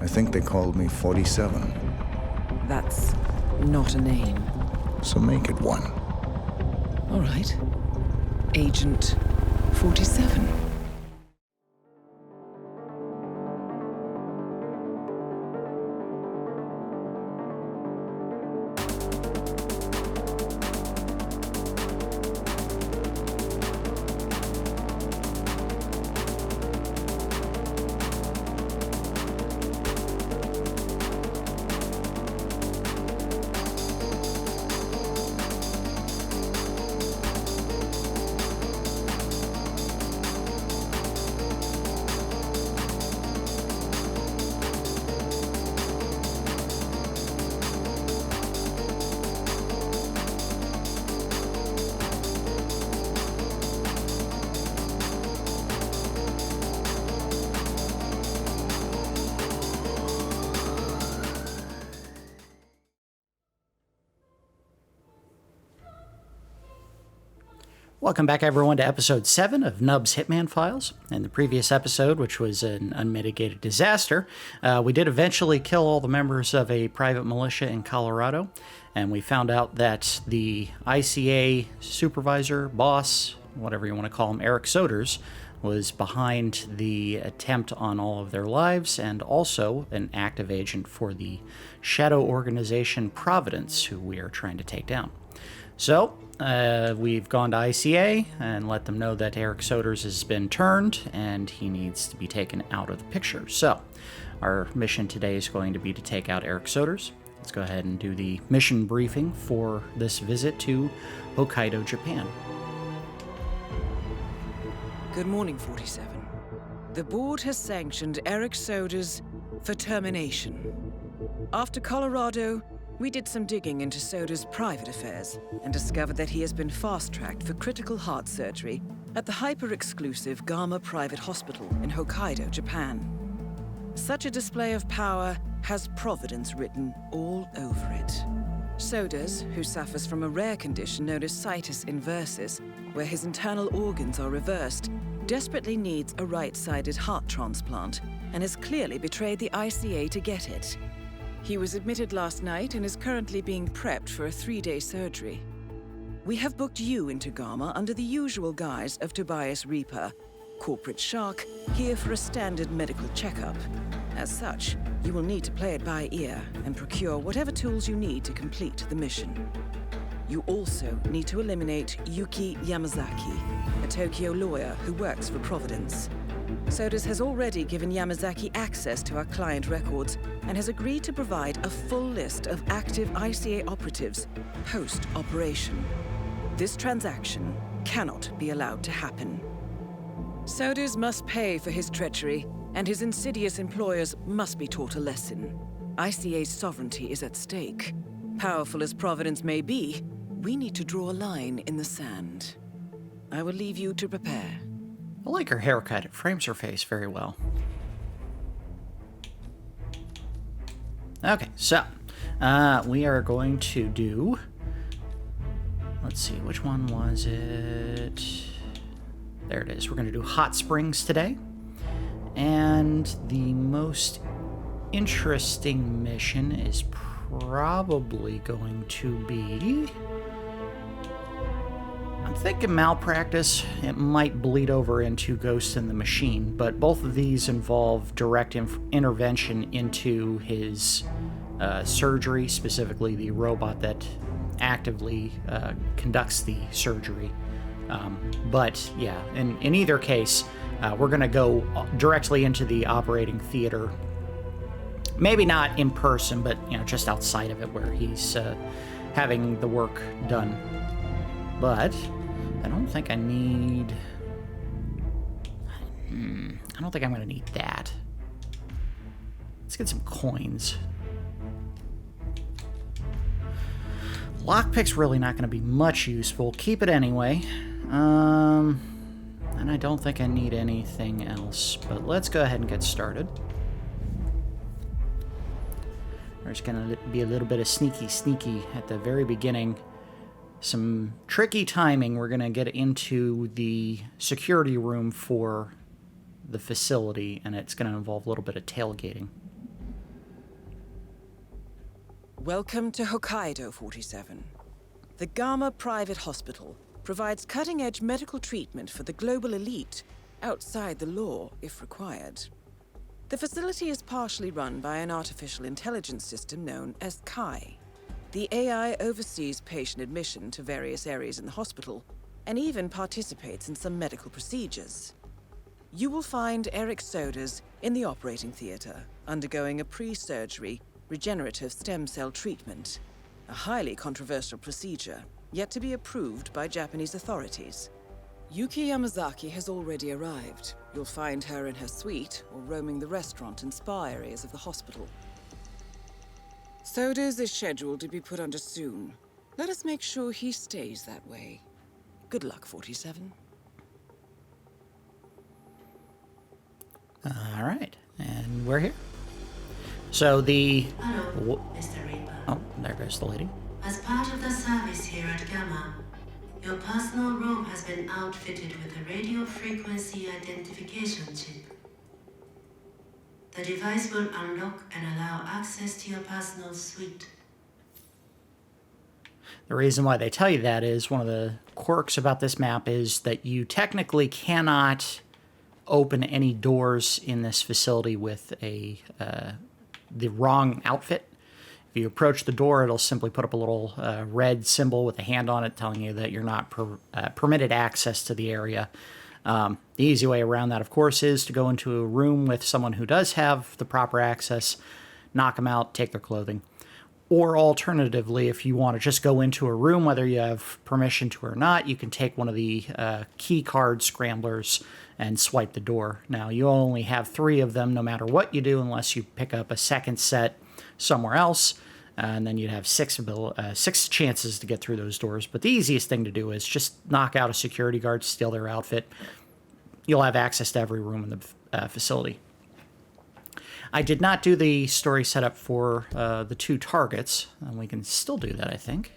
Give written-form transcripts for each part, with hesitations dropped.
think they called me 47. That's not a name. So make it one. All right. Agent 47. Welcome back, everyone, to Episode 7 of Nub's Hitman Files. In the previous episode, which was an unmitigated disaster, we did eventually kill all the members of a private militia in Colorado, and we found out that the ICA supervisor, boss, whatever you want to call him, Erich Soders, was behind the attempt on all of their lives, and also an active agent for the shadow organization Providence, who we are trying to take down. So, we've gone to ICA and let them know that Erich Soders has been turned and he needs to be taken out of the picture. So, our mission today is going to be to take out Erich Soders. Let's go ahead and do the mission briefing for this visit to Hokkaido, Japan. Good morning, 47. The board has sanctioned Erich Soders for termination. After Colorado, we did some digging into Soders' private affairs and discovered that he has been fast-tracked for critical heart surgery at the hyper-exclusive GAMA Private Hospital in Hokkaido, Japan. Such a display of power has Providence written all over it. Soders, who suffers from a rare condition known as situs inversus, where his internal organs are reversed, desperately needs a right-sided heart transplant and has clearly betrayed the ICA to get it. He was admitted last night and is currently being prepped for a 3-day surgery. We have booked you into GAMA under the usual guise of Tobias Reaper, corporate shark, here for a standard medical checkup. As such, you will need to play it by ear and procure whatever tools you need to complete the mission. You also need to eliminate Yuki Yamazaki, a Tokyo lawyer who works for Providence. Soders has already given Yamazaki access to our client records and has agreed to provide a full list of active ICA operatives post-operation. This transaction cannot be allowed to happen. Soders must pay for his treachery, and his insidious employers must be taught a lesson. ICA's sovereignty is at stake. Powerful as Providence may be, we need to draw a line in the sand. I will leave you to prepare. I like her haircut. It frames her face very well. Okay, so we are going to do... Let's see, which one was it? There it is. We're going to do Hot Springs today. And the most interesting mission is probably going to be... I'm thinking Malpractice. It might bleed over into Ghost in the Machine, but both of these involve direct intervention into his surgery, specifically the robot that actively conducts the surgery. But yeah, in either case, we're going to go directly into the operating theater. Maybe not in person, but just outside of it where he's having the work done. But I don't think I need... I don't think I'm going to need that. Let's get some coins. Lockpick's really not going to be much useful. Keep it anyway. And I don't think I need anything else. But let's go ahead and get started. There's going to be a little bit of sneaky at the very beginning. Some tricky timing. We're going to get into the security room for the facility, and it's going to involve a little bit of tailgating. Welcome to Hokkaido, 47. The GAMA Private Hospital provides cutting-edge medical treatment for the global elite, outside the law if required. The facility is partially run by an artificial intelligence system known as Kai. The AI oversees patient admission to various areas in the hospital, and even participates in some medical procedures. You will find Erich Soders in the operating theater, undergoing a pre-surgery regenerative stem cell treatment, a highly controversial procedure, yet to be approved by Japanese authorities. Yuki Yamazaki has already arrived. You'll find her in her suite or roaming the restaurant and spa areas of the hospital. Soders is scheduled to be put under soon. Let us make sure he stays that way. Good luck, 47. All right, and we're here. So Hello, Mr. Reaper. Oh, there goes the lady. As part of the service here at GAMA, your personal robe has been outfitted with a radio frequency identification chip. The device will unlock and allow access to your personal suite. The reason why they tell you that is one of the quirks about this map is that you technically cannot open any doors in this facility with the wrong outfit. If you approach the door, it'll simply put up a little red symbol with a hand on it telling you that you're not permitted access to the area. The easy way around that, of course, is to go into a room with someone who does have the proper access, knock them out, take their clothing. Or alternatively, if you want to just go into a room, whether you have permission to or not, you can take one of the key card scramblers and swipe the door. Now, you only have 3 of them no matter what you do, unless you pick up a second set somewhere else, and then you'd have 6 chances to get through those doors. But the easiest thing to do is just knock out a security guard, steal their outfit. You'll have access to every room in the facility. I did not do the story setup for the 2 targets, and we can still do that, I think.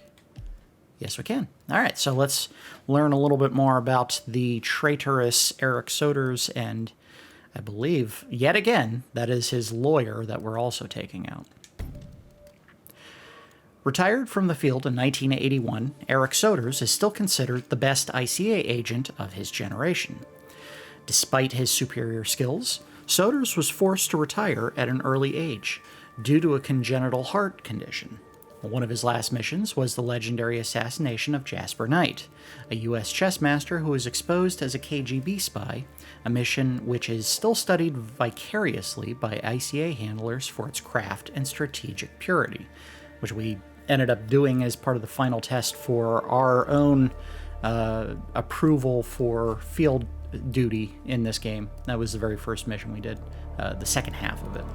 Yes, we can. All right, so let's learn a little bit more about the traitorous Erich Soders, and I believe, yet again, that is his lawyer that we're also taking out. Retired from the field in 1981, Erich Soders is still considered the best ICA agent of his generation. Despite his superior skills, Soders was forced to retire at an early age due to a congenital heart condition. One of his last missions was the legendary assassination of Jasper Knight, a U.S. chess master who was exposed as a KGB spy, a mission which is still studied vicariously by ICA handlers for its craft and strategic purity, which we ended up doing as part of the final test for our own approval for field duty in this game. That was the very first mission we did, the second half of it.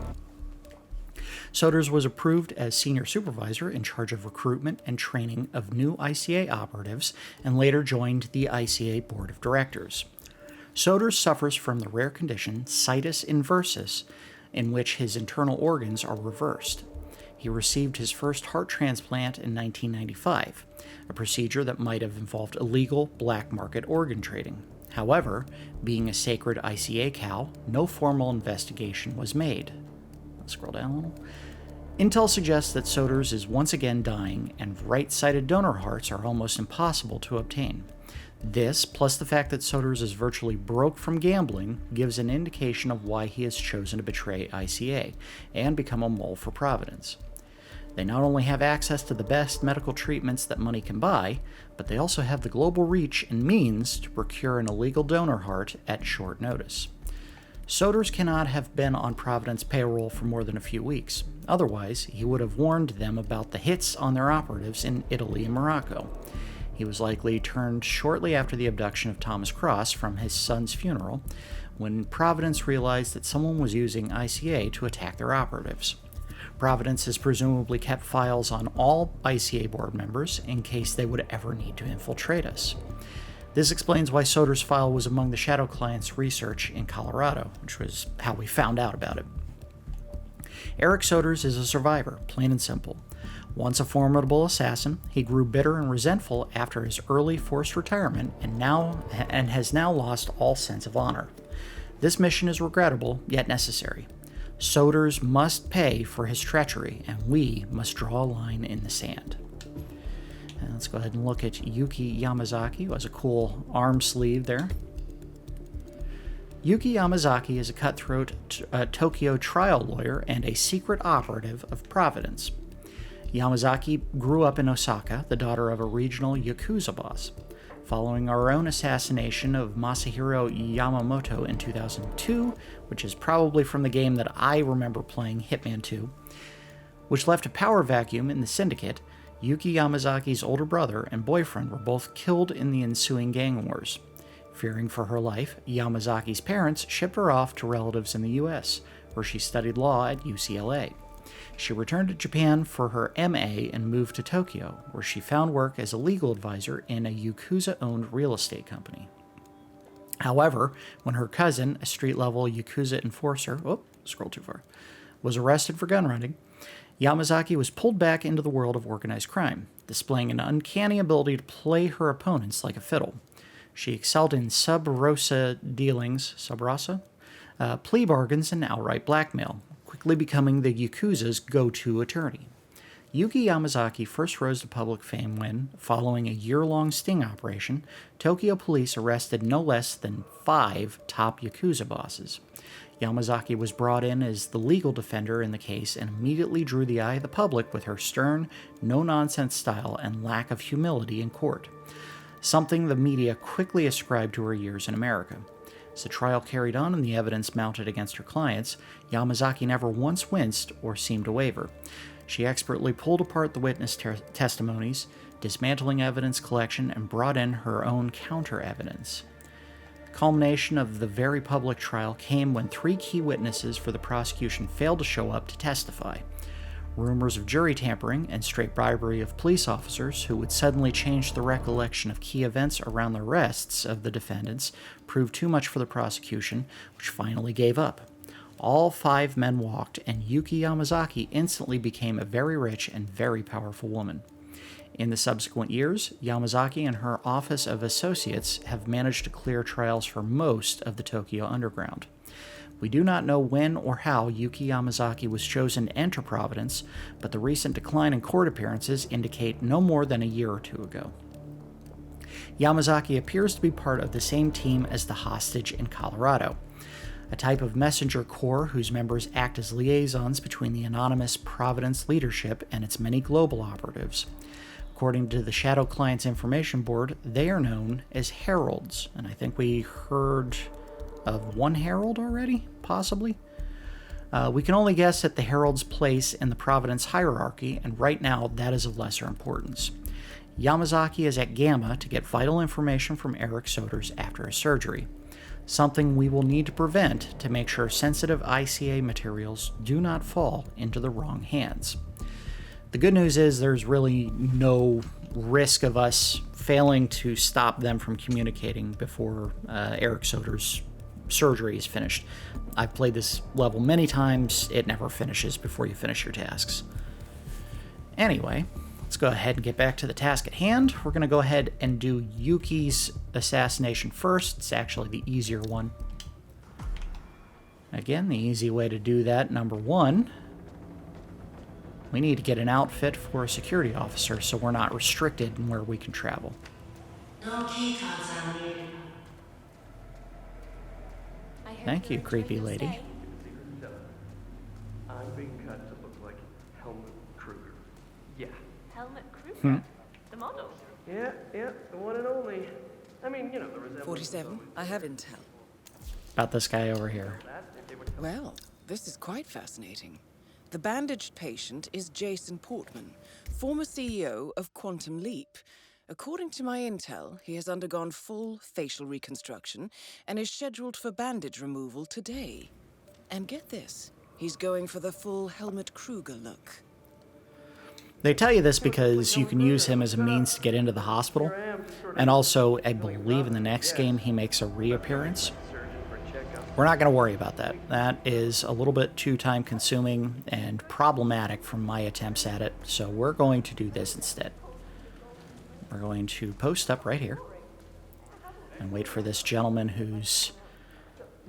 Soders was approved as senior supervisor in charge of recruitment and training of new ICA operatives and later joined the ICA board of directors. Soders suffers from the rare condition situs inversus, in which his internal organs are reversed. He received his first heart transplant in 1995, a procedure that might have involved illegal black market organ trading. However, being a sacred ICA cow, no formal investigation was made. Let's scroll down a little. Intel suggests that Soders is once again dying, and right-sided donor hearts are almost impossible to obtain. This, plus the fact that Soders is virtually broke from gambling, gives an indication of why he has chosen to betray ICA and become a mole for Providence. They not only have access to the best medical treatments that money can buy, but they also have the global reach and means to procure an illegal donor heart at short notice. Soders cannot have been on Providence payroll for more than a few weeks. Otherwise, he would have warned them about the hits on their operatives in Italy and Morocco. He was likely turned shortly after the abduction of Thomas Cross from his son's funeral, when Providence realized that someone was using ICA to attack their operatives. Providence has presumably kept files on all ICA board members in case they would ever need to infiltrate us. This explains why Soders' file was among the Shadow Client's research in Colorado, which was how we found out about it. Erich Soders is a survivor, plain and simple. Once a formidable assassin, he grew bitter and resentful after his early forced retirement and has now lost all sense of honor. This mission is regrettable, yet necessary. Soders must pay for his treachery, and we must draw a line in the sand. And let's go ahead and look at Yuki Yamazaki, who has a cool arm sleeve there. Yuki Yamazaki is a cutthroat Tokyo trial lawyer and a secret operative of Providence. Yamazaki grew up in Osaka, the daughter of a regional Yakuza boss. Following our own assassination of Masahiro Yamamoto in 2002, which is probably from the game that I remember playing, Hitman 2, which left a power vacuum in the syndicate, Yuki Yamazaki's older brother and boyfriend were both killed in the ensuing gang wars. Fearing for her life, Yamazaki's parents shipped her off to relatives in the U.S., where she studied law at UCLA. She returned to Japan for her MA and moved to Tokyo, where she found work as a legal advisor in a Yakuza-owned real estate company. However, when her cousin, a street-level Yakuza enforcer, was arrested for gun running, Yamazaki was pulled back into the world of organized crime, displaying an uncanny ability to play her opponents like a fiddle. She excelled in sub rosa dealings, plea bargains, and outright blackmail, quickly becoming the Yakuza's go-to attorney. Yuki Yamazaki first rose to public fame when, following a year-long sting operation, Tokyo police arrested no less than 5 top Yakuza bosses. Yamazaki was brought in as the legal defender in the case and immediately drew the eye of the public with her stern, no-nonsense style and lack of humility in court, something the media quickly ascribed to her years in America. As the trial carried on and the evidence mounted against her clients, Yamazaki never once winced or seemed to waver. She expertly pulled apart the witness testimonies, dismantling evidence collection, and brought in her own counter-evidence. The culmination of the very public trial came when 3 key witnesses for the prosecution failed to show up to testify. Rumors of jury tampering and straight bribery of police officers who would suddenly change the recollection of key events around the arrests of the defendants proved too much for the prosecution, which finally gave up. All 5 men walked, and Yuki Yamazaki instantly became a very rich and very powerful woman. In the subsequent years, Yamazaki and her Office of Associates have managed to clear trials for most of the Tokyo underground. We do not know when or how Yuki Yamazaki was chosen to enter Providence, but the recent decline in court appearances indicate no more than a year or 2 ago. Yamazaki appears to be part of the same team as the hostage in Colorado, a type of messenger corps whose members act as liaisons between the anonymous Providence leadership and its many global operatives. According to the Shadow Clients Information Board, they are known as heralds, and I think we heard of one herald already, possibly. We can only guess at the herald's place in the Providence hierarchy, and right now that is of lesser importance. Yamazaki is at GAMA to get vital information from Erich Soders after his surgery, something we will need to prevent to make sure sensitive ICA materials do not fall into the wrong hands. The good news is there's really no risk of us failing to stop them from communicating before Erich Soders' surgery is finished. I've played this level many times. It never finishes before you finish your tasks. Anyway, let's go ahead and get back to the task at hand. We're going to go ahead and do Yuki's assassination first. It's actually the easier one. Again, the easy way to do that, number 1, we need to get an outfit for a security officer so we're not restricted in where we can travel. No key cards are needed. Thank you, creepy lady. I'm being cut to look like Helmut Kruger. Yeah. Helmut Kruger? The model? Yeah, the one and only. I mean, you know, the resemblance. 47, I have intel. About this guy over here. Well, this is quite fascinating. The bandaged patient is Jason Portman, former CEO of Quantum Leap. According to my intel, he has undergone full facial reconstruction and is scheduled for bandage removal today. And get this, he's going for the full Helmut Kruger look. They tell you this because you can use him as a means to get into the hospital, and also, I believe in the next game he makes a reappearance. We're not going to worry about that. That is a little bit too time-consuming and problematic from my attempts at it, so we're going to do this instead. We're going to post up right here and wait for this gentleman who's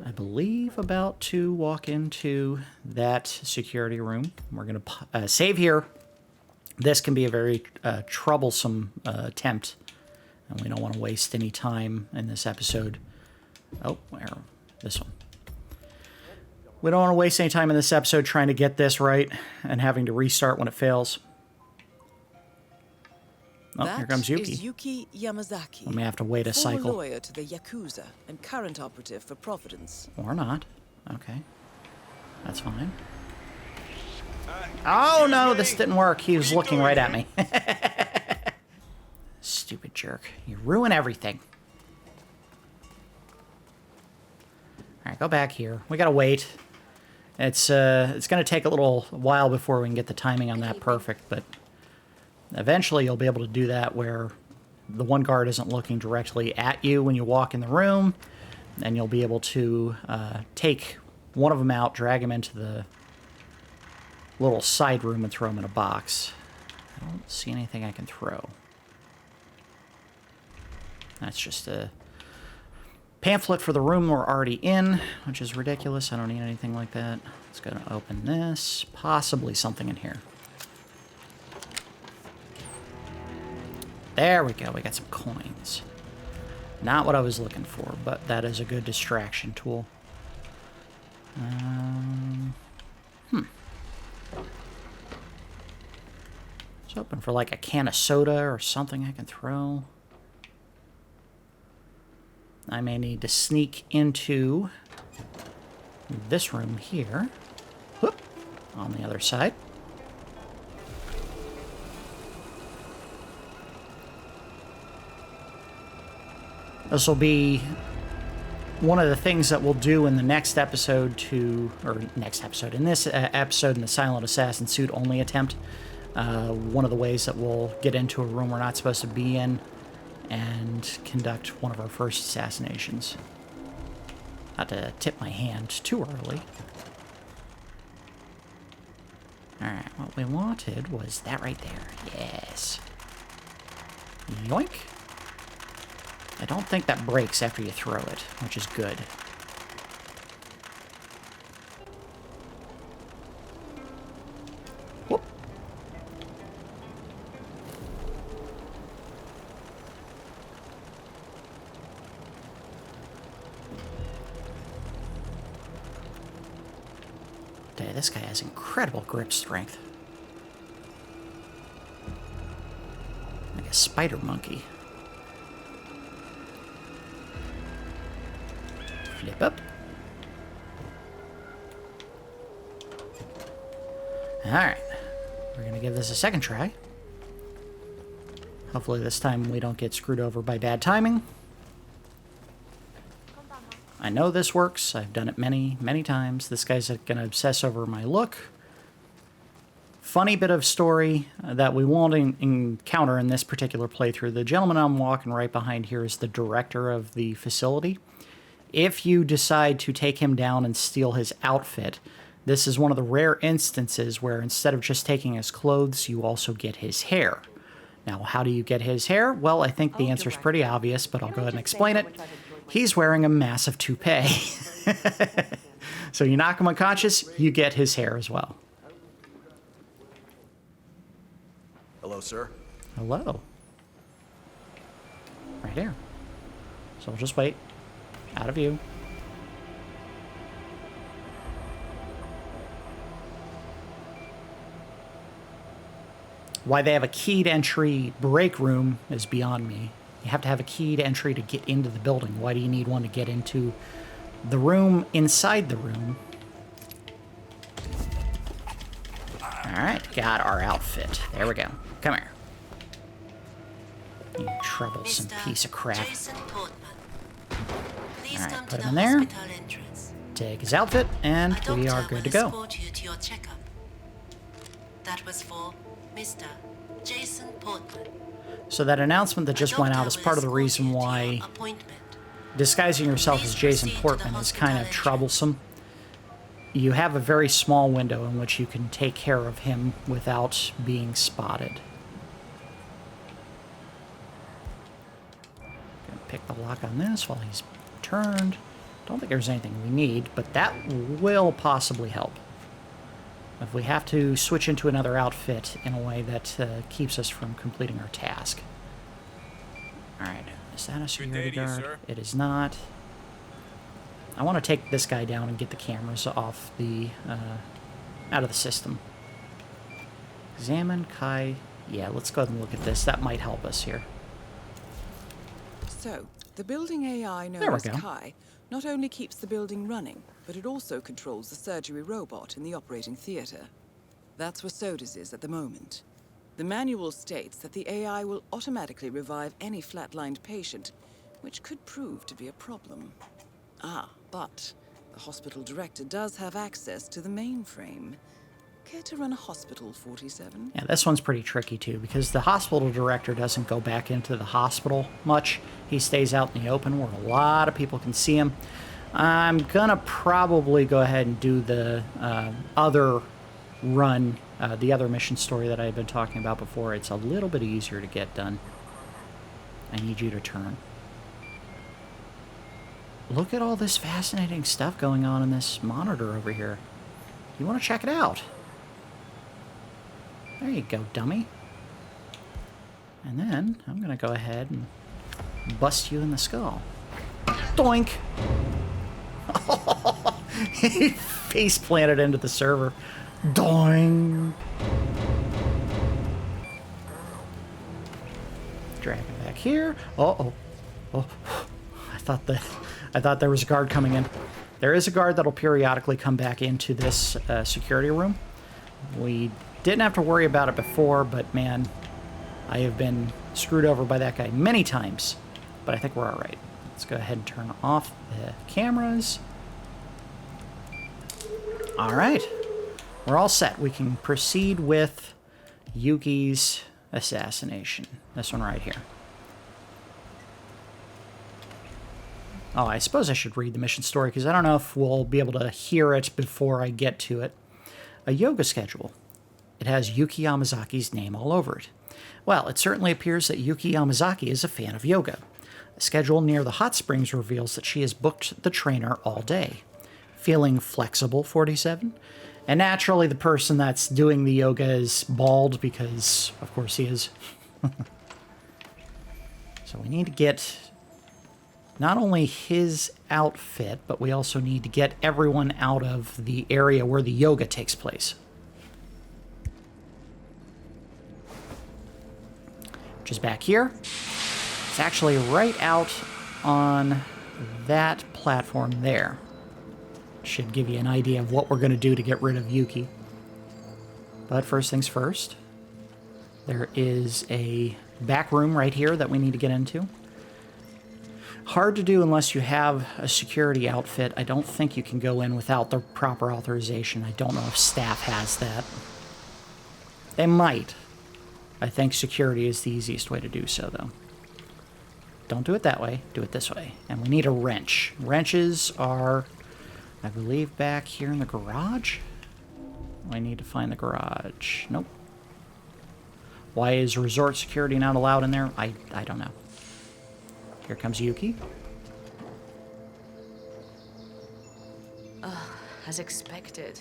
I believe, about to walk into that security room. We're going to save here. This can be a very troublesome attempt, and we don't want to waste any time in this episode. Oh, where? This one. We don't want to waste any time in this episode trying to get this right and having to restart when it fails. Oh, That here comes Yuki. is Yuki Yamazaki. We may have to wait a former cycle. lawyer to the Yakuza and current operative for Providence. Or not. Okay. That's fine. Oh, no, this didn't work. He was looking right at me. Stupid jerk. You ruin everything. All right, go back here. We gotta wait. It's gonna take a little while before we can get the timing on that perfect, but eventually you'll be able to do that where the one guard isn't looking directly at you when you walk in the room, and you'll be able to take one of them out, drag him into the little side room, and throw him in a box. I don't see anything I can throw. That's just a pamphlet for the room we're already in, which is ridiculous. I don't need anything like that. Let's go to open this. Possibly something in here. There we go. We got some coins. Not what I was looking for, but that is a good distraction tool. Just hoping for like a can of soda or something I can throw. I may need to sneak into this room here. Whoop, on the other side. This will be one of the things that we'll do in the next episode in this episode in the Silent Assassin suit only attempt. One of the ways that we'll get into a room we're not supposed to be in and conduct one of our first assassinations. Not to tip my hand too early. Alright, what we wanted was that right there. Yes. Yoink. I don't think that breaks after you throw it, which is good. Whoop. Dude, this guy has incredible grip strength. Like a spider monkey. Flip up. Alright. We're going to give this a second try. Hopefully this time we don't get screwed over by bad timing. I know this works. I've done it many, many times. This guy's going to obsess over my look. Funny bit of story that we won't encounter in this particular playthrough. The gentleman I'm walking right behind here is the director of the facility. If you decide to take him down and steal his outfit, this is one of the rare instances where instead of just taking his clothes, you also get his hair. Now, how do you get his hair? Well, I think the answer is pretty obvious, but I'll go ahead and explain it. He's wearing a massive toupee. So you knock him unconscious, you get his hair as well. Hello, sir. Hello. Right here. So we'll just wait. Out of view. Why they have a keyed entry break room is beyond me. You have to have a keyed entry to get into the building. Why do you need one to get into the room inside the room? Alright, got our outfit. There we go. Come here. You troublesome piece of crap. Alright, put him in there. Take his outfit, and we are good to go. That was for Mr. Jason Portman. So that announcement that just went out is part of the reason why disguising yourself as Jason Portman is kind of troublesome. You have a very small window in which you can take care of him without being spotted. Gonna pick the lock on this while he's turned. Don't think there's anything we need, but that will possibly help. If we have to switch into another outfit in a way that keeps us from completing our task. Alright, is that a security guard? It is not. I want to take this guy down and get the cameras off the, out of the system. Examine Kai. Yeah, let's go ahead and look at this. That might help us here. So, the building AI known There we as go. Kai not only keeps the building running, but it also controls the surgery robot in the operating theater. That's where Soders is at the moment. The manual states that the AI will automatically revive any flatlined patient, which could prove to be a problem. But the hospital director does have access to the mainframe. Care to run a hospital, 47? Yeah, this one's pretty tricky too, because the hospital director doesn't go back into the hospital much. He stays out in the open where a lot of people can see him. I'm gonna probably go ahead and do the other run, the other mission story that I had been talking about before. It's a little bit easier to get done. I need you to turn. Look at all this fascinating stuff going on in this monitor over here. You want to check it out? There you go, dummy. And then I'm going to go ahead and bust you in the skull. Doink! He face planted into the server. Doink! Drag him back here. Uh-oh. Oh, I thought there was a guard coming in. There is a guard that'll periodically come back into this security room. We didn't have to worry about it before, but man, I have been screwed over by that guy many times. But I think we're all right. Let's go ahead and turn off the cameras. All right. We're all set. We can proceed with Yuki's assassination. This one right here. Oh, I suppose I should read the mission story, because I don't know if we'll be able to hear it before I get to it. A yoga schedule. It has Yuki Yamazaki's name all over it. Well, it certainly appears that Yuki Yamazaki is a fan of yoga. A schedule near the hot springs reveals that she has booked the trainer all day. Feeling flexible, 47? And naturally, the person that's doing the yoga is bald, because, of course, he is. So we need to get not only his outfit, but we also need to get everyone out of the area where the yoga takes place. Which is back here. It's actually right out on that platform there. Should give you an idea of what we're going to do to get rid of Yuki. But first things first, there is a back room right here that we need to get into. Hard to do unless you have a security outfit. I don't think you can go in without the proper authorization. I don't know if staff has that. They might. I think security is the easiest way to do so, though. Don't do it that way. Do it this way. And we need a wrench. Wrenches are, I believe, back here in the garage. I need to find the garage. Nope. Why is resort security not allowed in there? I don't know. Here comes Yuki. As expected.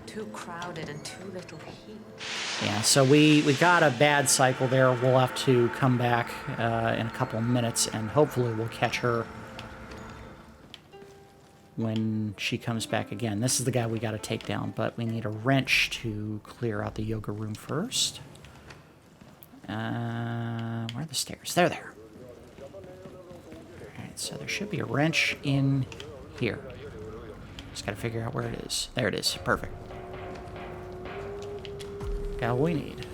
Too crowded and too little heat. Yeah, so we got a bad cycle there. We'll have to come back in a couple of minutes, and hopefully we'll catch her when she comes back again. This is the guy we got to take down, but we need a wrench to clear out the yoga room first. Where are the stairs? They're there. Alright, so there should be a wrench in here. Just got to figure out where it is. There it is. Perfect. Got what we need.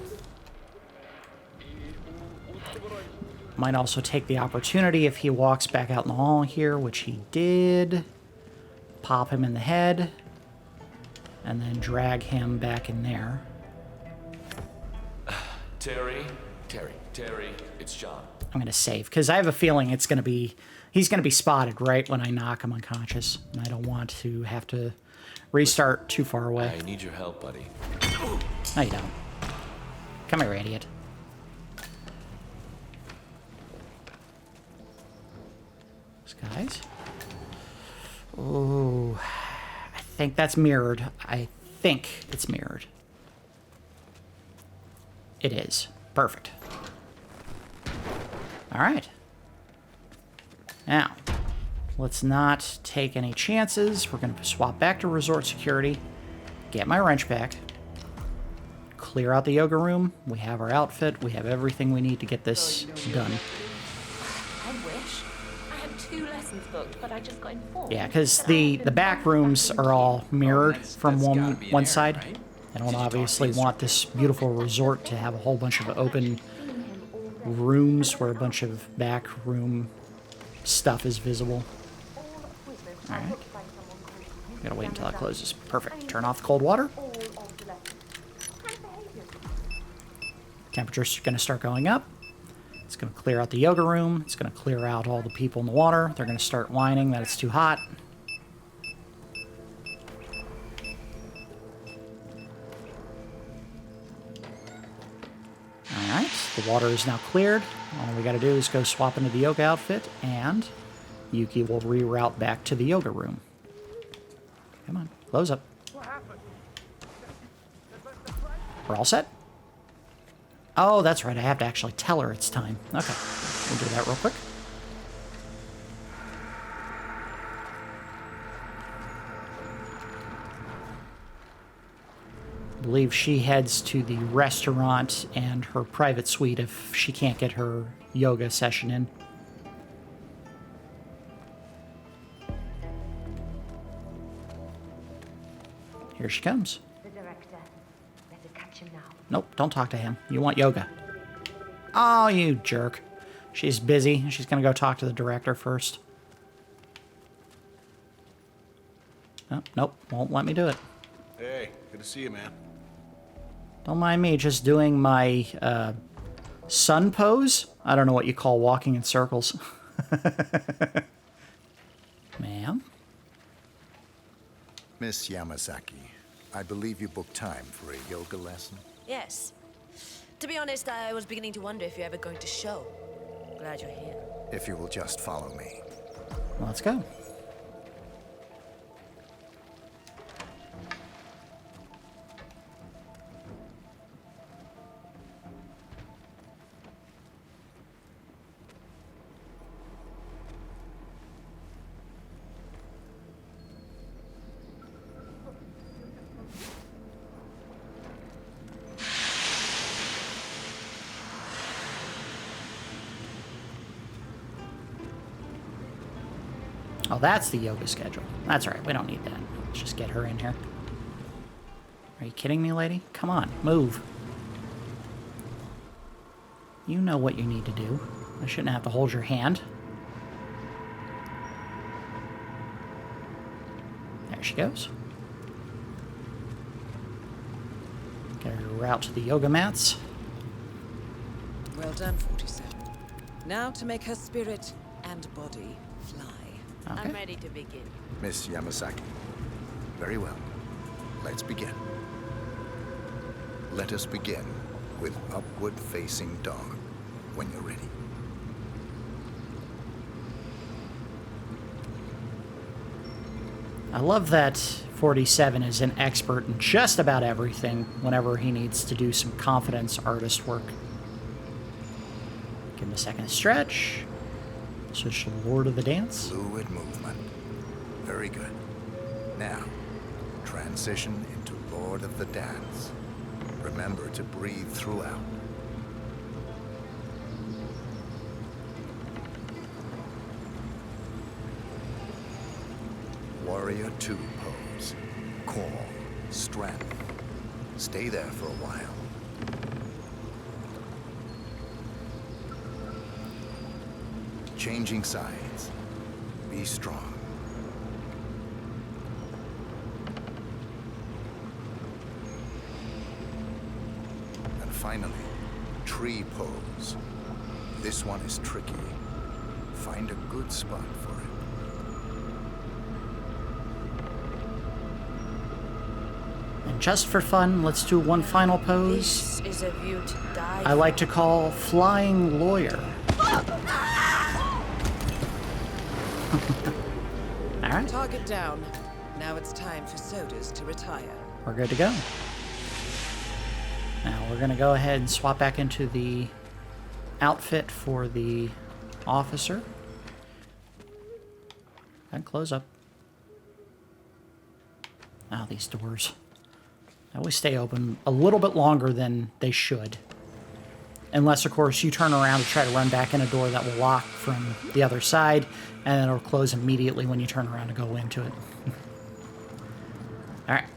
Might also take the opportunity if he walks back out in the hall here, which he did. Pop him in the head. And then drag him back in there. Terry, it's John. I'm going to save, because I have a feeling it's going to be... He's going to be spotted right when I knock him unconscious. And I don't want to have to restart too far away. I need your help, buddy. No, you don't. Come here, idiot. These guys. Oh, I think that's mirrored. I think it's mirrored. It is. Perfect. All right. Now, let's not take any chances. We're going to swap back to resort security, get my wrench back, clear out the yoga room. We have our outfit. We have everything we need to get this done. I wish. I had 2 lessons booked, but I just got informed. Yeah, because the back rooms are all mirrored from one side. I don't obviously want this beautiful resort to have a whole bunch of open rooms where a bunch of back room stuff is visible. Alright. Gotta wait until it closes. Perfect. Turn off the cold water. Temperature's gonna start going up. It's gonna clear out the yoga room. It's gonna clear out all the people in the water. They're gonna start whining that it's too hot. Alright, the water is now cleared. All we gotta do is go swap into the yoga outfit, and Yuki will reroute back to the yoga room. Come on, close up. We're all set? Oh, that's right, I have to actually tell her it's time. Okay, we'll do that real quick. I believe she heads to the restaurant and her private suite if she can't get her yoga session in. Here she comes. The director. Better catch him now. Nope, don't talk to him. You want yoga. Oh, you jerk. She's busy. She's gonna go talk to the director first. Oh, nope, won't let me do it. Hey, good to see you, man. Don't mind me just doing my sun pose. I don't know what you call walking in circles. Ma'am? Miss Yamazaki, I believe you booked time for a yoga lesson. Yes. To be honest, I was beginning to wonder if you're ever going to show. Glad you're here. If you will just follow me. Let's go. Oh, that's the yoga schedule. That's all right. We don't need that. Let's just get her in here. Are you kidding me, lady? Come on, move. You know what you need to do. I shouldn't have to hold your hand. There she goes. Get her route to the yoga mats. Well done, 47. Now to make her spirit and body fly. Okay. I'm ready to begin. Miss Yamazaki. Very well. Let's begin. Let us begin with upward-facing dog when you're ready. I love that 47 is an expert in just about everything whenever he needs to do some confidence artist work. Give him a second to stretch. Switch to Lord of the Dance. Fluid movement. Very good. Now, transition into Lord of the Dance. Remember to breathe throughout. Warrior 2 pose. Core. Strength. Stay there for a while. Changing sides. Be strong. And finally, tree pose. This one is tricky. Find a good spot for it. And just for fun, let's do one final pose. This is a view to die. I like to call Flying Lawyer. right. Target down. Now it's time for Soders to retire. We're good to go. Now we're going to go ahead and swap back into the outfit for the officer. And close up. Now these doors. They always stay open a little bit longer than they should. Unless, of course, you turn around to try to run back in a door that will lock from the other side, and then it'll close immediately when you turn around to go into it. Alright.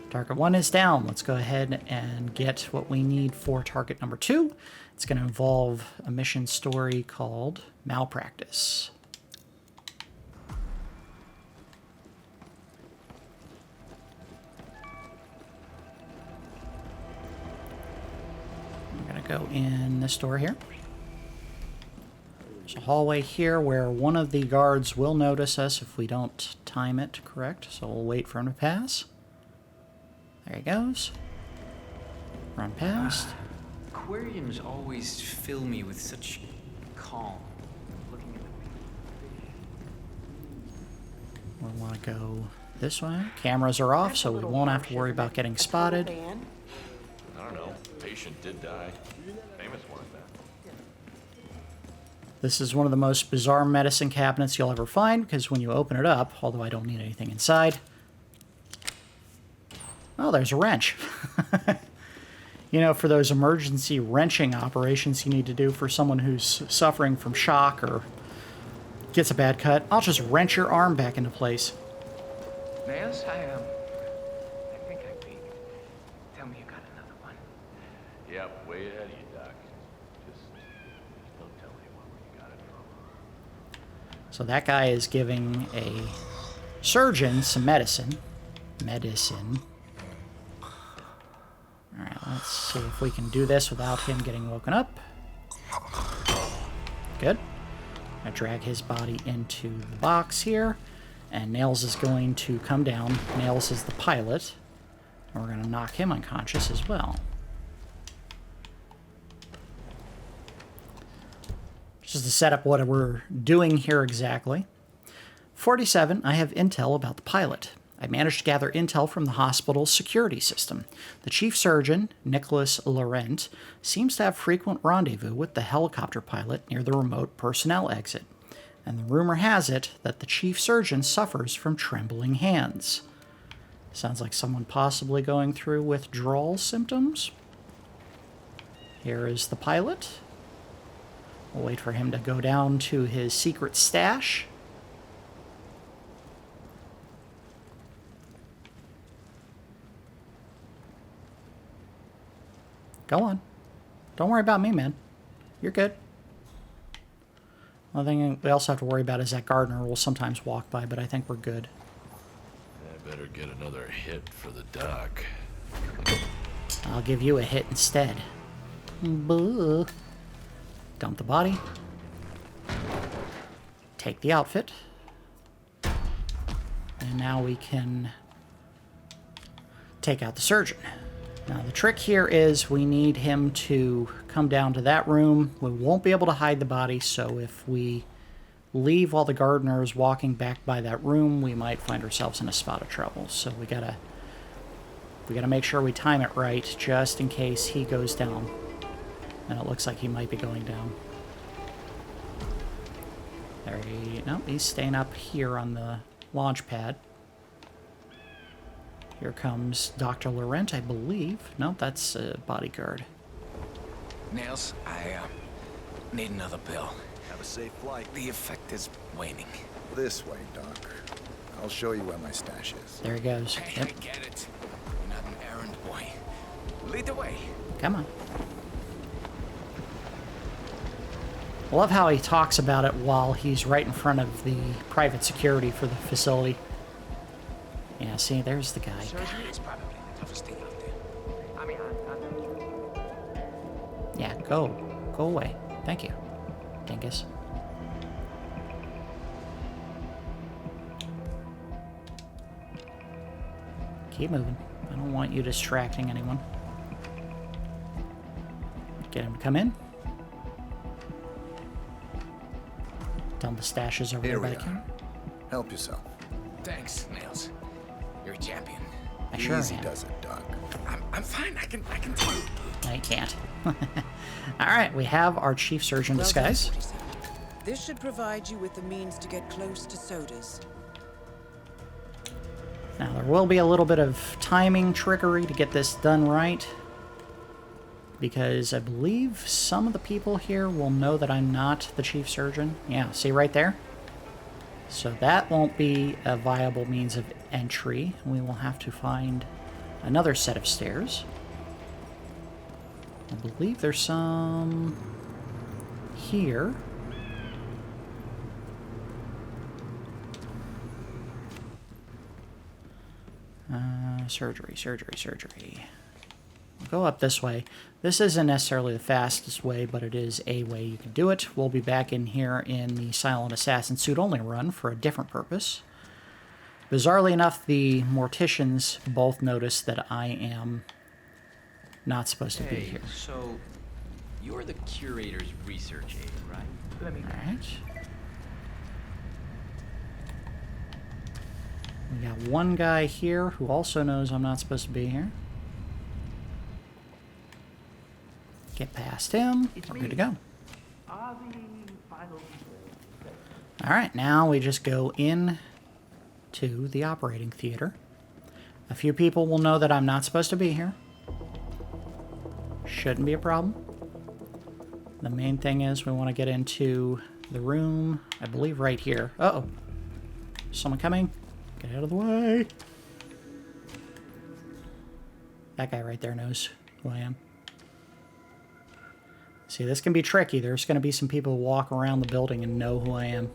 Target 1 is down. Let's go ahead and get what we need for target number 2. It's going to involve a mission story called Malpractice. I'm going to go in this door here. There's a hallway here where one of the guards will notice us if we don't time it correct, so we'll wait for him to pass. There he goes. Run past. Aquariums always fill me with such calm. Looking at We want to go this way. Cameras are off, so we won't have to worry about getting spotted. I don't know. Patient did die. Famous one at that. This is one of the most bizarre medicine cabinets you'll ever find, because when you open it up, although I don't need anything inside... Oh, there's a wrench. You know, for those emergency wrenching operations you need to do for someone who's suffering from shock or gets a bad cut, I'll just wrench your arm back into place. Nails, I think I peeked. Tell me you got another one. Yep, way ahead of you, Doc. Just don't tell anyone where you got it from. So that guy is giving a surgeon some medicine. Alright, let's see if we can do this without him getting woken up. Good. I drag his body into the box here, and Nails is going to come down. Nails is the pilot, and we're going to knock him unconscious as well. Just to set up what we're doing here exactly. 47, I have intel about the pilot. I managed to gather intel from the hospital's security system. The chief surgeon, Nicholas Laurent, seems to have frequent rendezvous with the helicopter pilot near the remote personnel exit. And the rumor has it that the chief surgeon suffers from trembling hands. Sounds like someone possibly going through withdrawal symptoms. Here is the pilot. We'll wait for him to go down to his secret stash. Go on. Don't worry about me, man. You're good. One thing we also have to worry about is that gardener will sometimes walk by, but I think we're good. I better get another hit for the doc. I'll give you a hit instead. Boo. Dump the body. Take the outfit. And now we can take out the surgeon. Now the trick here is we need him to come down to that room. We won't be able to hide the body, so if we leave while the gardener is walking back by that room, we might find ourselves in a spot of trouble. So we gotta make sure we time it right, just in case he goes down. And it looks like he might be going down. Nope, he's staying up here on the launch pad. Here comes Dr. Laurent, I believe. No, that's a bodyguard. Nails, I need another pill. Have a safe flight. The effect is waning. This way, Doc. I'll show you where my stash is. There he goes. Hey, Yep. I get it. You're not an errand boy. Lead the way. Come on. I love how he talks about it while he's right in front of the private security for the facility. Yeah, see, there's the guy. Surgery is probably the toughest thing out there. I mean, Yeah, go away. Thank you, dingus. Keep moving. I don't want you distracting anyone. Get him to come in. Tell him the stash is over there by the counter. Help yourself. Thanks, Nails. You're a champion. I sure Easy am. does it, Doc. I'm fine. I can do it. No, you can't. All right, we have our chief surgeon Well done, disguise. 47. This should provide you with the means to get close to Soders. Now, there will be a little bit of timing trickery to get this done right, because I believe some of the people here will know that I'm not the chief surgeon. Yeah, see right there? So that won't be a viable means of entry. We will have to find another set of stairs. I believe there's some here. Surgery. We'll go up this way. This isn't necessarily the fastest way, but it is a way you can do it. We'll be back in here in the Silent Assassin suit only run for a different purpose. Bizarrely enough, the morticians both notice that I am not supposed to be here. So, you're the curator's research aide, right? Let me. Alright. We got one guy here who also knows I'm not supposed to be here. Get past him. We're good to go. Alright, now we just go in to the operating theater. A few people will know that I'm not supposed to be here. Shouldn't be a problem. The main thing is we want to get into the room, I believe right here. Uh-oh. Someone coming. Get out of the way. That guy right there knows who I am. See, this can be tricky. There's going to be some people who walk around the building and know who I am.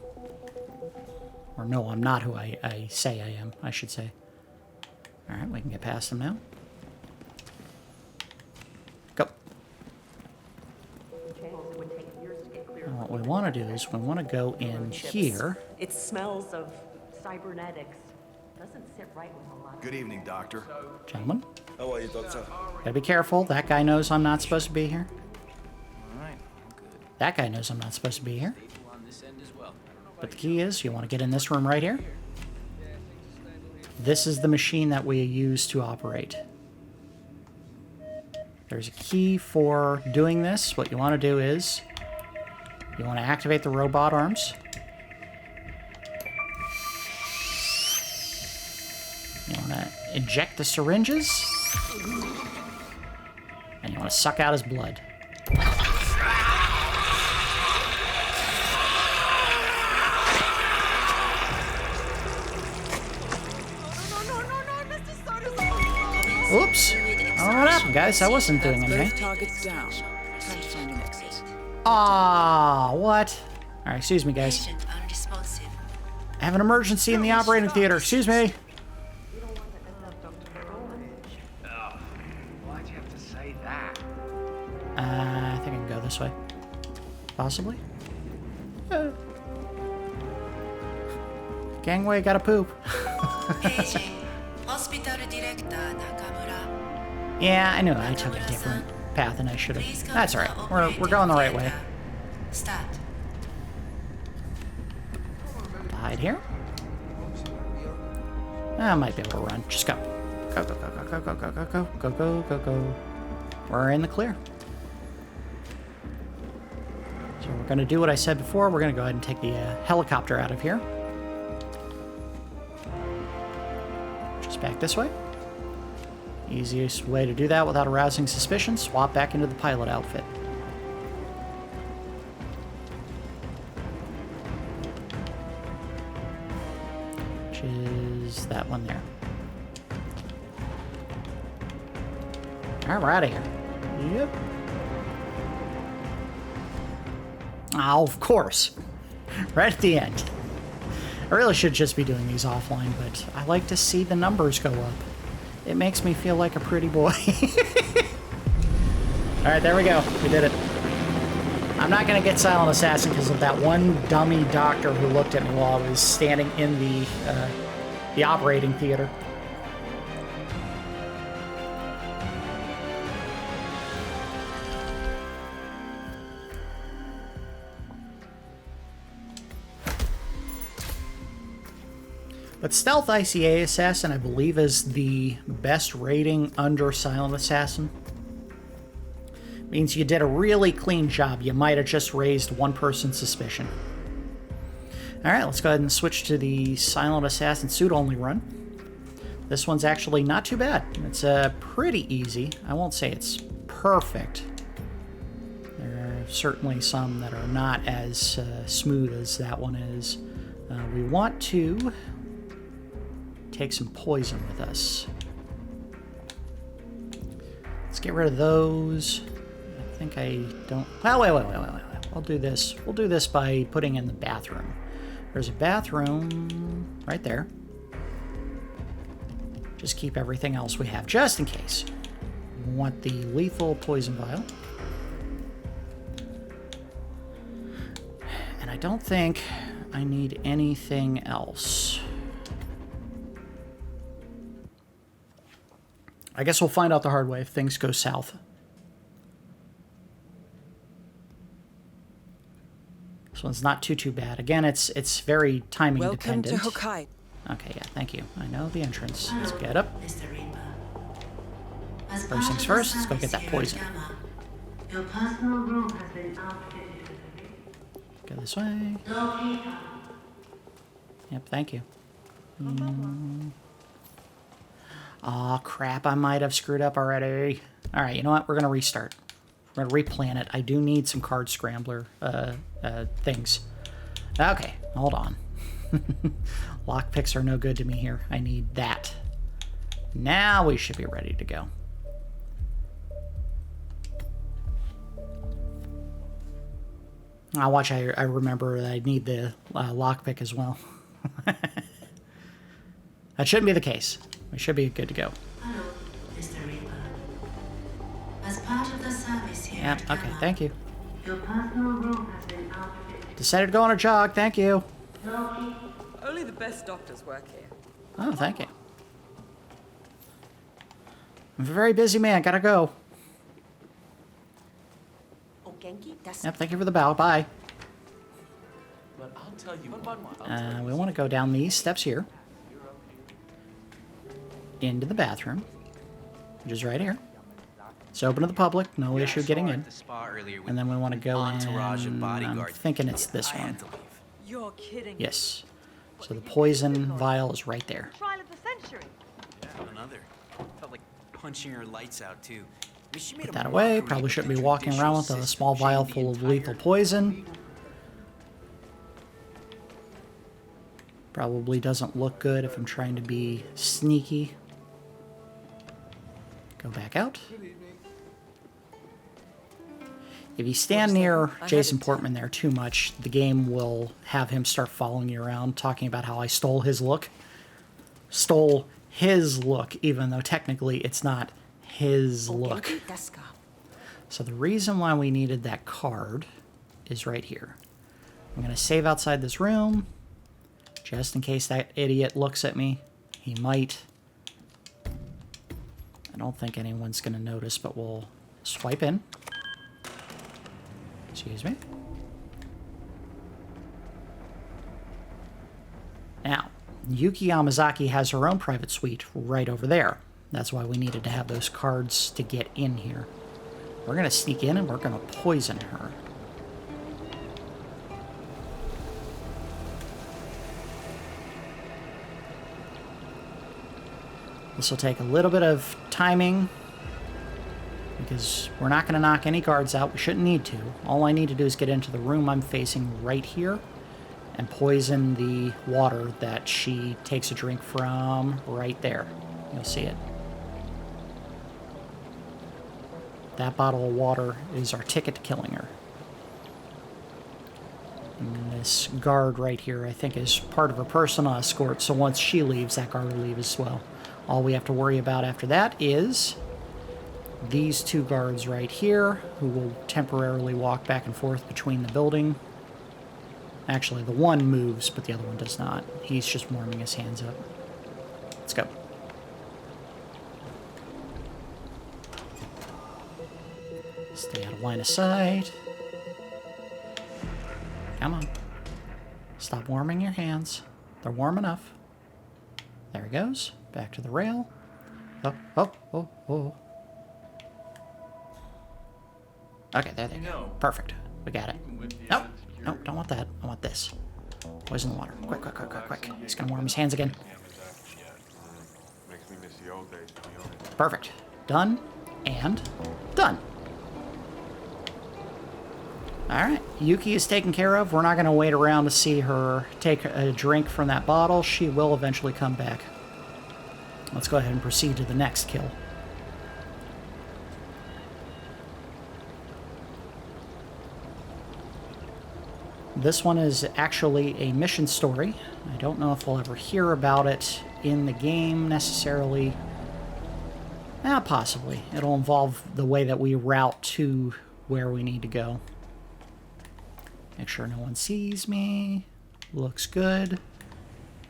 Or no, I'm not who I say I am, I should say. Alright, we can get past them now. Go. And what we want to do is we want to go in here. It smells of cybernetics. Doesn't sit right with a lot of... Good evening, Doctor. Gentlemen. How are you, Doctor? Gotta be careful. That guy knows I'm not supposed to be here. Alright, good. That guy knows I'm not supposed to be here. Staple on this end as well. But the key is, you want to get in this room right here. This is the machine that we use to operate. There's a key for doing this. What you want to do is, you want to activate the robot arms. You want to eject the syringes. And you want to suck out his blood. Oops. I don't know what happened, guys. I wasn't doing anything. Both targets down. Time to find an exit. Ah, what? Alright, excuse me, guys. I have an emergency in the operating theater. Excuse me. Oh, why'd you have to say that? I think I can go this way. Possibly. Gangway, gotta poop. Yeah, I know. I took a different path than I should have. That's alright. We're going the right way. Hide here. I might be able to run. Just go. Go, go, go, go, go, go, go, go, go, go, go, go. We're in the clear. So we're going to do what I said before. We're going to go ahead and take the helicopter out of here. Just back this way. Easiest way to do that without arousing suspicion, swap back into the pilot outfit. Which is that one there. Alright, we're out of here. Yep. Oh, of course. Right at the end. I really should just be doing these offline, but I like to see the numbers go up. It makes me feel like a pretty boy. Alright, there we go. We did it. I'm not going to get Silent Assassin because of that one dummy doctor who looked at me while I was standing in the operating theater. But Stealth ICA Assassin, I believe, is the best rating under Silent Assassin. Means you did a really clean job. You might have just raised one person's suspicion. Alright, let's go ahead and switch to the Silent Assassin suit-only run. This one's actually not too bad. It's pretty easy. I won't say it's perfect. There are certainly some that are not as smooth as that one is. We want to take some poison with us. Let's get rid of those. I think I don't... Well, wait. We'll do this. We'll do this by putting in the bathroom. There's a bathroom right there. Just keep everything else we have, just in case. We want the lethal poison vial. And I don't think I need anything else. I guess we'll find out the hard way if things go south. This one's not too bad. Again, it's very timing dependent. Welcome to Hokkaido. Okay, yeah, thank you. I know the entrance. Let's get up. Mr. Reaper. As First things first, let's go get that here at poison. GAMA, your personal room has been outfitted with Go this way. a Yep, thank you. Aw, crap, I might have screwed up already. Alright, you know what? We're going to restart. We're going to replan it. I do need some card scrambler things. Okay, hold on. Lockpicks are no good to me here. I need that. Now we should be ready to go. I'll watch. I remember that I need the lockpick as well. That shouldn't be the case. We should be good to go. Hello, Mr. Reaper. As part of the service here Yep, at okay, GAMA, thank you. your personal room has been outfitted. Decided to go on a jog, thank you. Only the best doctors work here. Oh, thank you. I'm a very busy man, gotta go. Yep, thank you for the bow, bye. But I'll tell you. We want to go down these steps here. Into the bathroom, which is right here. It's open to the public, no issue getting in. And then we want to go in, I'm thinking it's this one. You're kidding. Yes. So the poison vial is right there. Trial of the century. Yeah, another. Felt like punching her lights out, too. I mean, she made Put that away. Probably shouldn't be walking around with a small vial full of lethal poison. Probably doesn't look good if I'm trying to be sneaky. Go back out. If you stand near Jason Portman there too much, the game will have him start following you around, talking about how I stole his look. Stole his look, even though technically it's not his look. So the reason why we needed that card is right here. I'm going to save outside this room, just in case that idiot looks at me. He might. I don't think anyone's going to notice, but we'll swipe in. Excuse me. Now, Yuki Yamazaki has her own private suite right over there. That's why we needed to have those cards to get in here. We're going to sneak in and we're going to poison her. This will take a little bit of timing because we're not going to knock any guards out. We shouldn't need to. All I need to do is get into the room I'm facing right here and poison the water that she takes a drink from right there. You'll see it. That bottle of water is our ticket to killing her. And this guard right here, I think, is part of her personal escort, so once she leaves, that guard will leave as well. All we have to worry about after that is these two guards right here, who will temporarily walk back and forth between the building. Actually, the one moves, but the other one does not. He's just warming his hands up. Let's go. Stay out of line of sight. Come on. Stop warming your hands. They're warm enough. There he goes. Back to the rail. Oh, oh, oh, oh. Okay, there they go. Perfect. We got it. Nope. Nope, don't want that. I want this. Poison the water. Quick, quick, quick, quick, quick. He's gonna warm his hands again. Perfect. Done. And done. Alright, Yuki is taken care of. We're not going to wait around to see her take a drink from that bottle. She will eventually come back. Let's go ahead and proceed to the next kill. This one is actually a mission story. I don't know if we'll ever hear about it in the game necessarily. Possibly. It'll involve the way that we route to where we need to go. Make sure no one sees me. Looks good.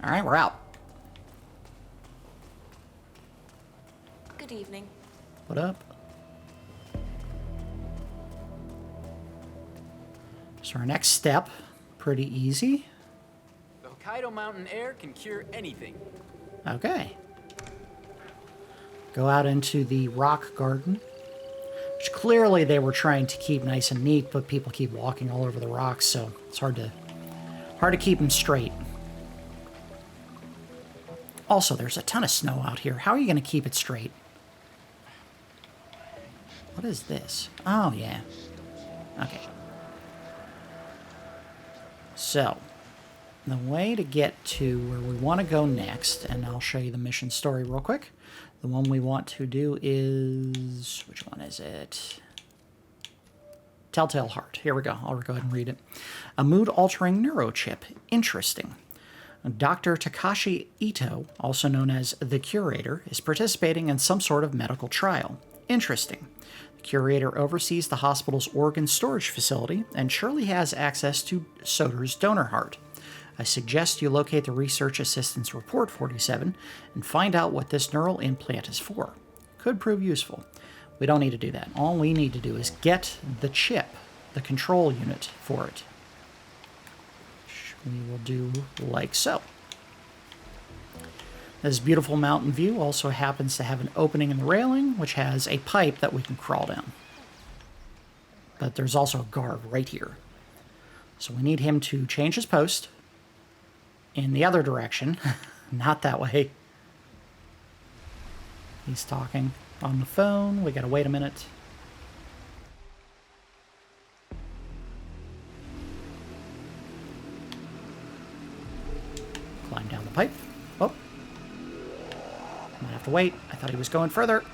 Alright, we're out. Good evening. What up? So our next step, pretty easy. The Hokkaido mountain air can cure anything. Okay. Go out into the rock garden, which clearly they were trying to keep nice and neat, but people keep walking all over the rocks, so it's hard to keep them straight. Also, there's a ton of snow out here. How are you going to keep it straight? What is this? Oh, yeah. Okay. So, the way to get to where we want to go next, and I'll show you the mission story real quick. The one we want to do is... which one is it? Telltale Heart. Here we go. I'll go ahead and read it. A mood-altering neurochip. Interesting. Dr. Takashi Ito, also known as the Curator, is participating in some sort of medical trial. Interesting. The Curator oversees the hospital's organ storage facility and surely has access to Soders' donor heart. I suggest you locate the Research Assistant's Report 47 and find out what this neural implant is for. Could prove useful. We don't need to do that. All we need to do is get the chip, the control unit for it. Which we will do like so. This beautiful mountain view also happens to have an opening in the railing, which has a pipe that we can crawl down. But there's also a guard right here. So we need him to change his post in the other direction, not that way. He's talking on the phone. We gotta wait a minute. Climb down the pipe. Oh. Might have to wait. I thought he was going further.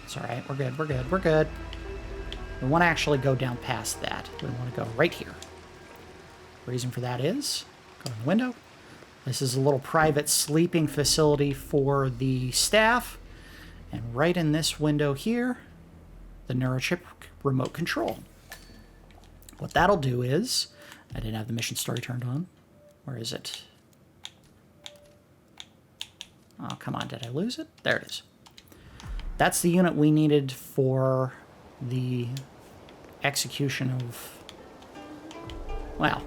It's alright. We're good. We're good. We're good. We want to actually go down past that. We want to go right here. Reason for that is... go in the window. This is a little private sleeping facility for the staff. And right in this window here, the neurochip remote control. What that'll do is... I didn't have the mission story turned on. Where is it? Oh, come on. Did I lose it? There it is. That's the unit we needed for the execution of... well,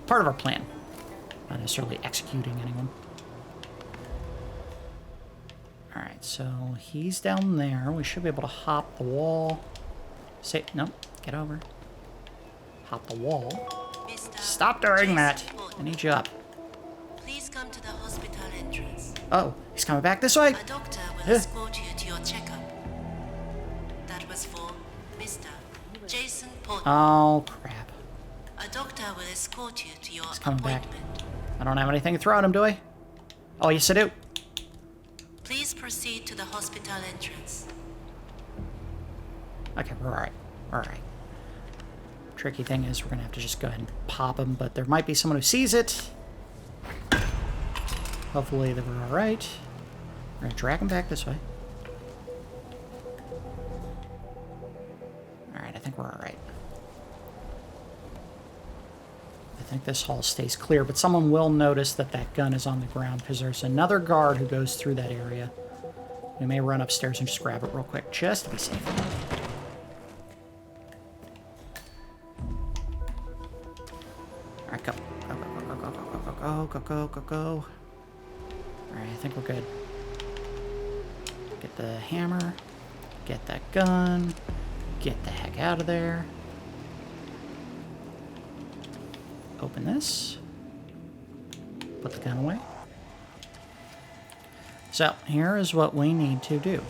part of our plan. Not necessarily executing anyone. Alright, so he's down there. We should be able to hop the wall. Say, nope, get over. Hop the wall. Stop doing that! I need you up. Please come to the hospital entrance. Oh, he's coming back this way! A doctor will escort you to your checkup. That was for Mr. Jason Portman. Oh, crap. A doctor will escort you to your He's coming appointment. back. I don't have anything to throw at him, do I? Oh, yes I do. Please proceed to the hospital entrance. Okay, we're alright. We're alright. Tricky thing is we're going to have to just go ahead and pop him, but there might be someone who sees it. Hopefully they were alright. We're going to drag him back this way. Alright, I think we're alright. I think this hall stays clear, but someone will notice that that gun is on the ground because there's another guard who goes through that area. We may run upstairs and just grab it real quick, just to be safe. Alright, go. Go, go, go, go, go, go, go, go, go, go, go. Alright, I think we're good. Get the hammer. Get that gun. Get the heck out of there. Open this. Put the gun away. So, here is what we need to do.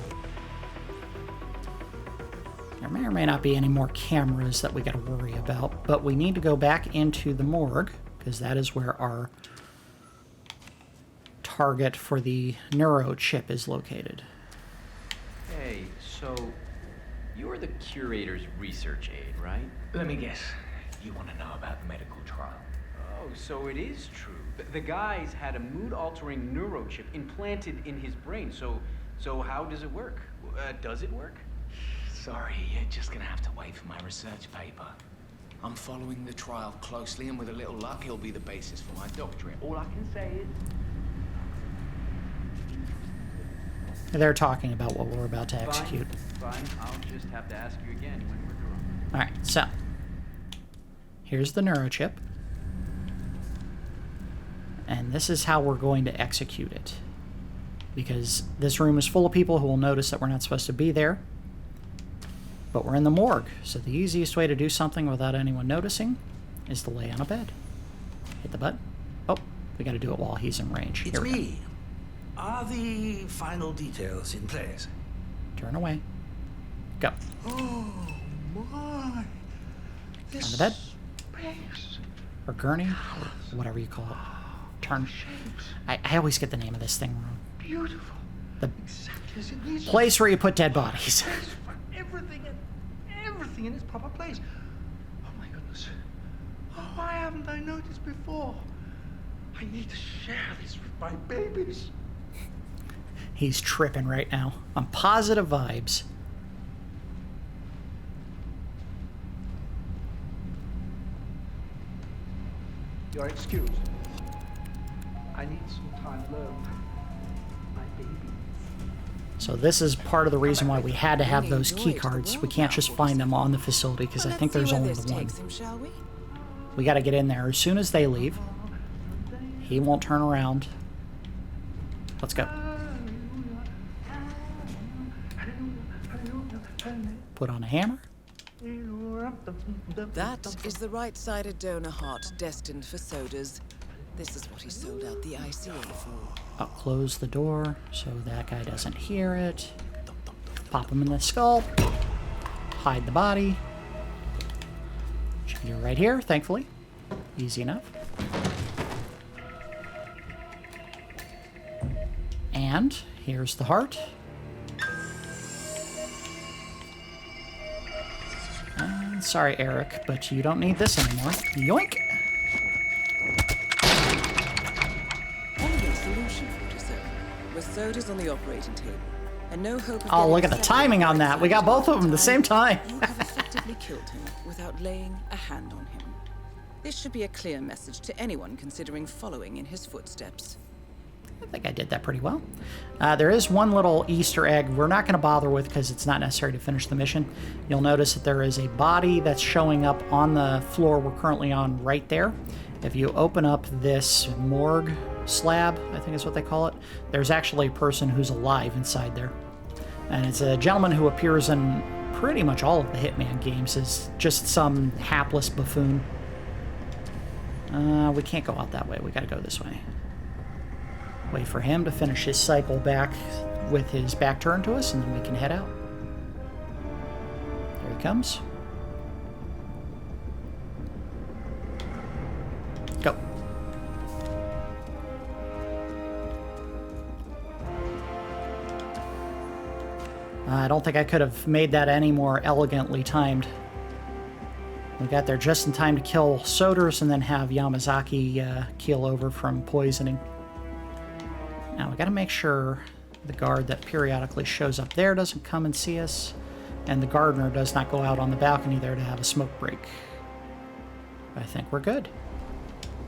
There may or may not be any more cameras that we got to worry about, but we need to go back into the morgue, because that is where our target for the neurochip is located. Hey, so you're the curator's research aide, right? Let me guess. You want to know about the medical trial? Oh, so it is true. The guy's had a mood-altering neurochip implanted in his brain. So how does it work? Does it work? Sorry, you're just gonna have to wait for my research paper. I'm following the trial closely, and with a little luck, he'll be the basis for my doctorate. All I can say is... They're talking about what we're about to execute. Fine. I'll just have to ask you again when we're drunk. Alright, so here's the neurochip. And this is how we're going to execute it. Because this room is full of people who will notice that we're not supposed to be there. But we're in the morgue, so the easiest way to do something without anyone noticing is to lay on a bed. Hit the button. Oh, we gotta do it while he's in range. It's me. Are the final details in place? Turn away. Go. Oh my! On the bed. Or gurney, or whatever you call it. Turn. I always get the name of this thing wrong. Beautiful. The exactly as it needs to place where you put dead bodies. Everything in its proper place. Oh my goodness. Oh, why haven't I noticed before? I need to share this with my babies. He's tripping right now. On positive vibes. You're excused. I need some time alone. My baby. So this is part of the reason why we had to have those key cards. We can't just find them on the facility because I think there's only the one. We got to get in there as soon as they leave. He won't turn around. Let's go. Put on a hammer. That is the right-sided donor heart destined for Soders. This is what he sold out the ICA for. I'll close the door so that guy doesn't hear it. Pop him in the skull. Hide the body. Which you can do right here, thankfully. Easy enough. And here's the heart. And sorry, Eric, but you don't need this anymore. Yoink! With Soders on the operating table, and no hope of oh, look at the timing on that. We got both of them at the same time. You have effectively killed him without laying a hand on him. This should be a clear message to anyone considering following in his footsteps. I think I did that pretty well. There is one little Easter egg we're not going to bother with because it's not necessary to finish the mission. You'll notice that there is a body that's showing up on the floor we're currently on right there. If you open up this morgue slab, I think is what they call it, there's actually a person who's alive inside there. And it's a gentleman who appears in pretty much all of the Hitman games as just some hapless buffoon. We can't go out that way. We gotta go this way. Wait for him to finish his cycle back with his back turned to us, and then we can head out. There he comes. Go. I don't think I could have made that any more elegantly timed. We got there just in time to kill Soders and then have Yamazaki keel over from poisoning. Now we got to make sure the guard that periodically shows up there doesn't come and see us, and the gardener does not go out on the balcony there to have a smoke break. I think we're good.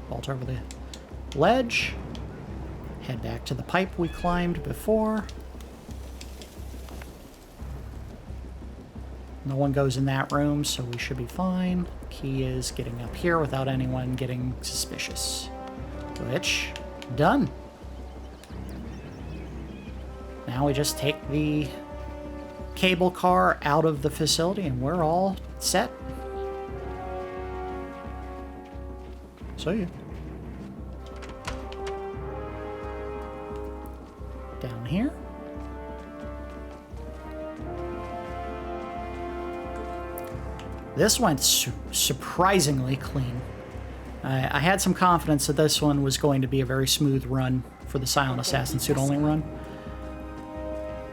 Vault over the ledge. Head back to the pipe we climbed before. No one goes in that room, so we should be fine. Key is getting up here without anyone getting suspicious. Which, done. now we just take the cable car out of the facility and we're all set. So yeah. Down here. This went surprisingly clean. I had some confidence that this one was going to be a very smooth run for the Silent Assassin suit only run.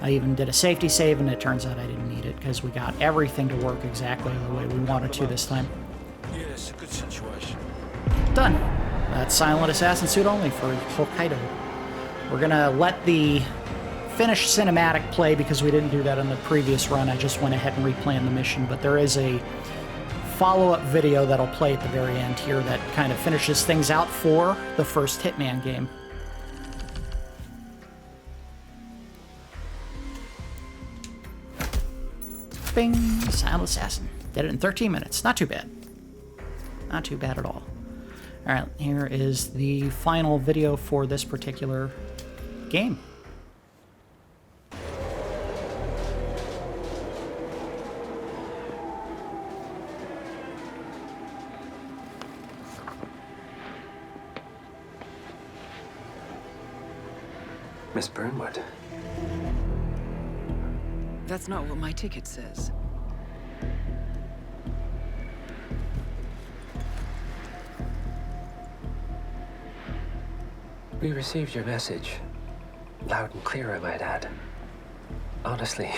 I even did a safety save, and it turns out I didn't need it because we got everything to work exactly the way we wanted to this time. Yeah, it's a good situation. Done. That's Silent Assassin suit only for Hokkaido. We're gonna let the finished cinematic play because we didn't do that on the previous run. I just went ahead and replanned the mission, but there is a follow-up video that'll play at the very end here that kind of finishes things out for the first Hitman game. Bing! Silent Assassin. Did it in 13 minutes. Not too bad. Not too bad at all. Alright, here is the final video for this particular game. Miss Burnwood. That's not what my ticket says. We received your message. Loud and clear, I might add. Honestly,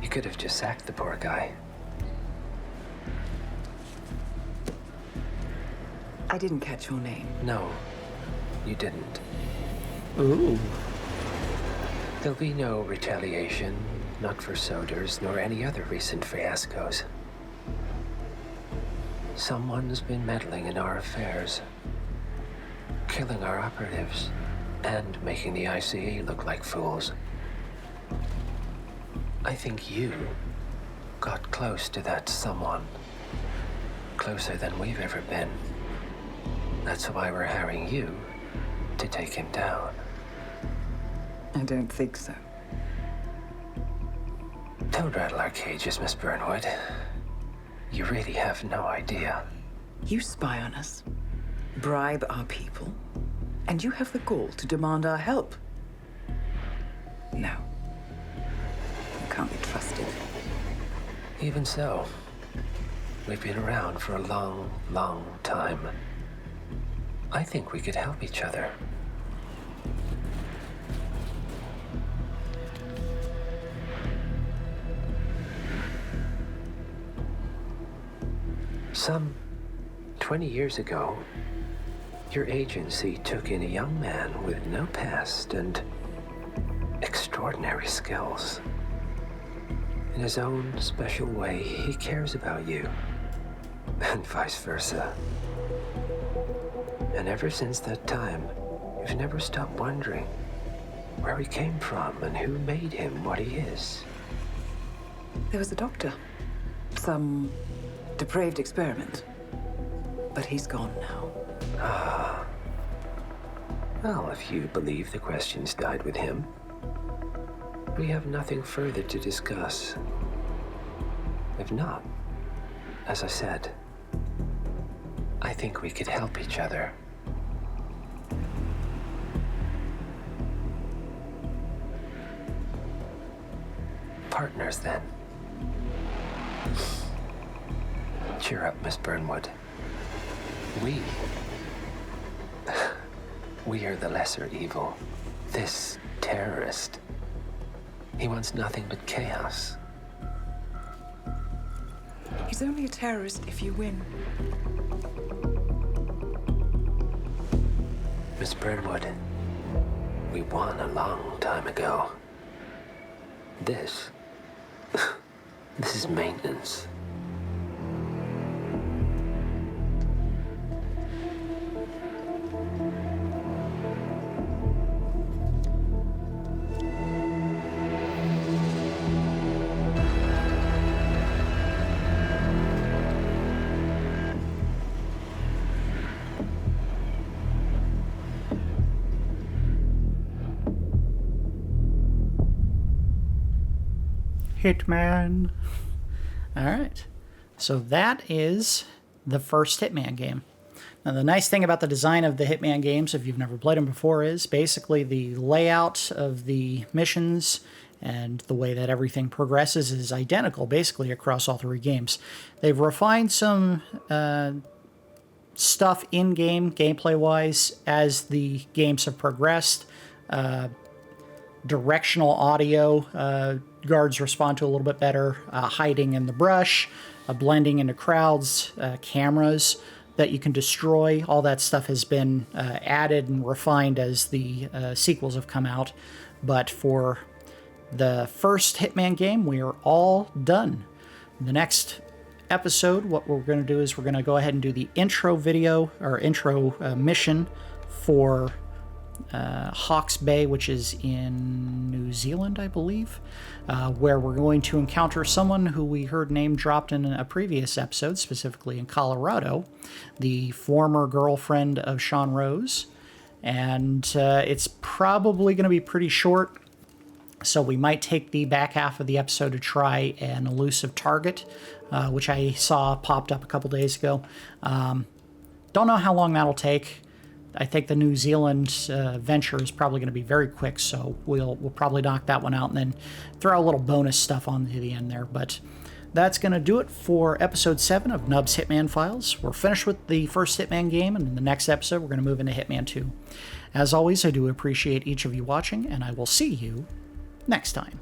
you could have just sacked the poor guy. I didn't catch your name. No, you didn't. Ooh. There'll be no retaliation, not for Soders, nor any other recent fiascos. Someone's been meddling in our affairs, killing our operatives, and making the ICA look like fools. I think you got close to that someone. Closer than we've ever been. That's why we're hiring you to take him down. I don't think so. Don't rattle our cages, Miss Burnwood. You really have no idea. You spy on us, bribe our people, and you have the gall to demand our help. No. You can't be trusted. Even so, we've been around for a long, long time. I think we could help each other. Some 20 years ago, your agency took in a young man with no past and extraordinary skills. In his own special way, he cares about you, and vice versa. And ever since that time, you've never stopped wondering where he came from and who made him what he is. There was a doctor. Some depraved experiment. But he's gone now. Ah. Well, if you believe the questions died with him, we have nothing further to discuss. If not, as I said, I think we could help each other. Partners, then. Cheer up, Miss Burnwood. We are the lesser evil. This terrorist, he wants nothing but chaos. He's only a terrorist if you win. Miss Burnwood, we won a long time ago. This is maintenance. Hitman. All right. So that is the first Hitman game. Now, the nice thing about the design of the Hitman games, if you've never played them before, is basically the layout of the missions and the way that everything progresses is identical, basically, across all three games. They've refined some stuff in-game, gameplay-wise, as the games have progressed. Directional audio, guards respond to a little bit better, hiding in the brush, blending into crowds, cameras that you can destroy. All that stuff has been added and refined as the sequels have come out. But for the first Hitman game, we are all done. The next episode, what we're going to do is we're going to go ahead and do the intro video, or intro mission for Hawke's Bay, which is in New Zealand, I believe, where we're going to encounter someone who we heard name dropped in a previous episode, specifically in Colorado, the former girlfriend of Sean Rose. And it's probably going to be pretty short, so we might take the back half of the episode to try an elusive target, which I saw popped up a couple days ago. Don't know how long that'll take. I think the New Zealand venture is probably going to be very quick, so we'll probably knock that one out and then throw a little bonus stuff on to the end there. But that's going to do it for episode 7 of Nub's Hitman Files. We're finished with the first Hitman game, and in the next episode, we're going to move into Hitman 2. As always, I do appreciate each of you watching, and I will see you next time.